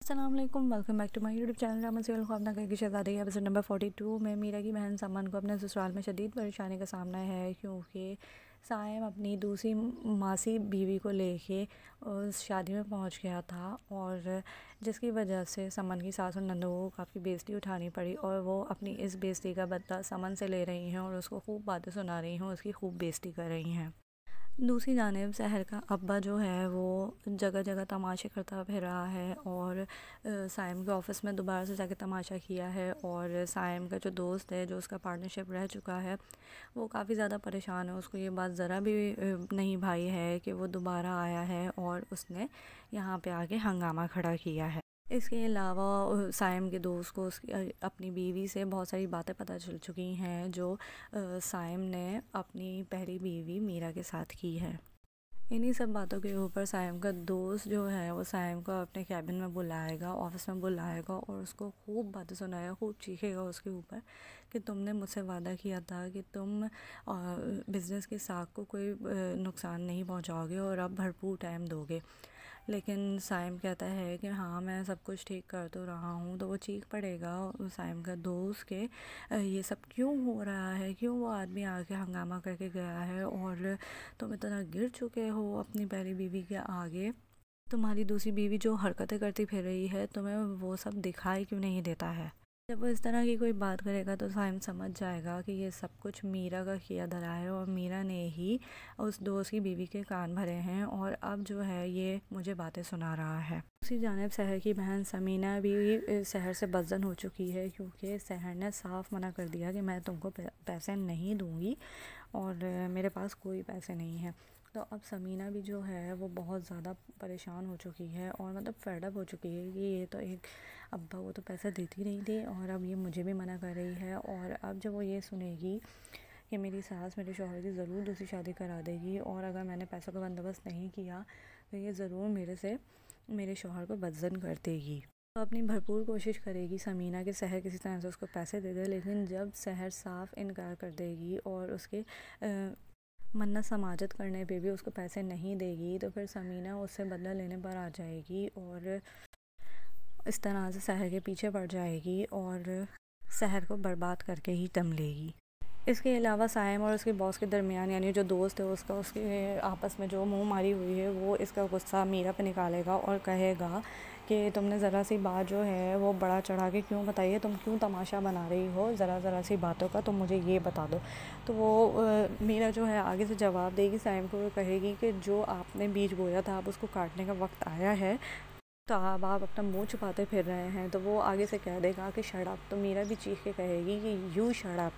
अस्सलाम वालेकुम, welcome back to my YouTube channel रामन सीरियल ख्वाब नाका की शहज़ादी। एपिसोड नंबर 42 में मीरा की बहन समन को अपने ससुराल में शदीद परेशानी का सामना है, क्योंकि साइम अपनी दूसरी मासी बीवी को लेके उस शादी में पहुंच गया था, और जिसकी वजह से समन की सास और नंदू को काफ़ी बेइज्जती उठानी पड़ी, और वो अपनी इस बेइज्जती का बदला समन से ले रही हैं और उसको खूब बातें सुना रही हैं, उसकी खूब बेइज्जती कर रही हैं। दूसरी जानिब शहर का अब्बा जो है वो जगह जगह तमाशे करता फिर रहा है, और साइम के ऑफ़िस में दोबारा से जाके तमाशा किया है, और साइम का जो दोस्त है जो उसका पार्टनरशिप रह चुका है वो काफ़ी ज़्यादा परेशान है। उसको ये बात ज़रा भी नहीं भाई है कि वो दोबारा आया है और उसने यहाँ पे आके हंगामा खड़ा किया है। इसके अलावा साइम के दोस्त को उसकी अपनी बीवी से बहुत सारी बातें पता चल चुकी हैं जो साइम ने अपनी पहली बीवी मीरा के साथ की है। इन्हीं सब बातों के ऊपर साइम का दोस्त जो है वो साइम को अपने कैबिन में बुलाएगा, ऑफिस में बुलाएगा, और उसको खूब बातें सुनाएगा, खूब चीखेगा उसके ऊपर कि तुमने मुझसे वादा किया था कि तुम बिज़नेस की साख को कोई नुकसान नहीं पहुंचाओगे और अब भरपूर टाइम दोगे। लेकिन साइम कहता है कि हाँ, मैं सब कुछ ठीक कर तो रहा हूँ। तो वो चीख पड़ेगा साइम का दोस्त के ये सब क्यों हो रहा है, क्यों वो आदमी आके हंगामा करके गया है, और तुम इतना गिर चुके हो अपनी पहली बीवी के आगे। तुम्हारी दूसरी बीवी जो हरकतें करती फिर रही है, तुम्हें वो सब दिखाई क्यों नहीं देता है। जब वो इस तरह की कोई बात करेगा तो साइम समझ जाएगा कि ये सब कुछ मीरा का किया धरा है, और मीरा ने ही उस दोस्त की बीवी के कान भरे हैं, और अब जो है ये मुझे बातें सुना रहा है। दूसरी जानिब शहर की बहन समीना भी शहर से बदजन हो चुकी है, क्योंकि शहर ने साफ मना कर दिया कि मैं तुमको पैसे नहीं दूंगी और मेरे पास कोई पैसे नहीं है। तो अब समीना भी जो है वो बहुत ज़्यादा परेशान हो चुकी है, और मतलब फेडअप हो चुकी है कि ये तो एक अब्बा वो तो पैसा देती नहीं थी और अब ये मुझे भी मना कर रही है। और अब जब वो ये सुनेगी कि मेरी सास मेरे शौहर की ज़रूर दूसरी शादी करा देगी, और अगर मैंने पैसों का बंदोबस्त नहीं किया तो ये ज़रूर मेरे से मेरे शौहर को बदजन कर देगी। तो अपनी भरपूर कोशिश करेगी समीना के शहर किसी तरह से उसको पैसे दे दे, लेकिन जब शहर साफ इनकार कर देगी और उसके मन्नत समाजत करने पे भी उसको पैसे नहीं देगी, तो फिर समीना उससे बदला लेने पर आ जाएगी और इस तरह से शहर के पीछे पड़ जाएगी और शहर को बर्बाद करके ही दम लेगी। इसके अलावा साइम और उसके बॉस के दरमियान, यानी जो दोस्त है उसका उसके आपस में जो मुंह मारी हुई है, वो इसका गुस्सा मीरा पे निकालेगा और कहेगा कि तुमने ज़रा सी बात जो है वो बड़ा चढ़ा के क्यों बताई है, तुम क्यों तमाशा बना रही हो ज़रा सी बातों का, तुम मुझे ये बता दो। तो वो मीरा जो है आगे से जवाब देगी साइम को, वो कहेगी कि जो आपने बीज बोया था अब उसको काटने का वक्त आया है, तो अब आप अपना मुंह छुपाते फिर रहे हैं। तो वो आगे से कह देगा कि शट अप। तो मीरा भी चीख के कहेगी कि यू शट अप।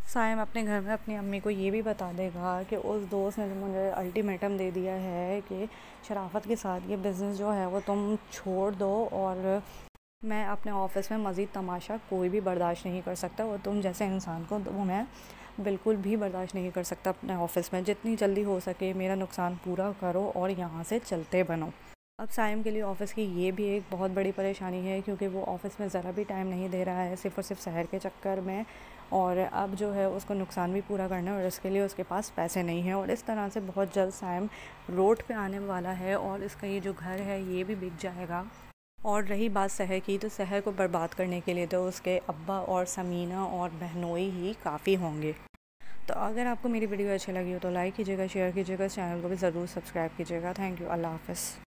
साइम अपने घर में अपनी अम्मी को ये भी बता देगा कि उस दोस्त ने मुझे अल्टीमेटम दे दिया है कि शराफत के साथ ये बिज़नेस जो है वो तुम छोड़ दो, और मैं अपने ऑफ़िस में मज़ीद तमाशा कोई भी बर्दाश्त नहीं कर सकता, और तुम जैसे इंसान को वो मैं बिल्कुल भी बर्दाश्त नहीं कर सकता अपने ऑफ़िस में। जितनी जल्दी हो सके मेरा नुकसान पूरा करो और यहाँ से चलते बनो। अब साइम के लिए ऑफ़िस की ये भी एक बहुत बड़ी परेशानी है, क्योंकि वो ऑफ़िस में ज़रा भी टाइम नहीं दे रहा है, सिर्फ़ और सिर्फ शहर के चक्कर में, और अब जो है उसको नुकसान भी पूरा करना है और इसके लिए उसके पास पैसे नहीं हैं। और इस तरह से बहुत जल्द साइम रोड पे आने वाला है और इसका ये जो घर है ये भी बिक जाएगा। और रही बात शहर की, तो शहर को बर्बाद करने के लिए तो उसके अब्बा और समीना और बहनोई ही काफ़ी होंगे। तो अगर आपको मेरी वीडियो अच्छी लगी हो तो लाइक कीजिएगा, शेयर कीजिएगा, चैनल को भी ज़रूर सब्सक्राइब कीजिएगा। Thank you. अल्लाह हाफ़िज़।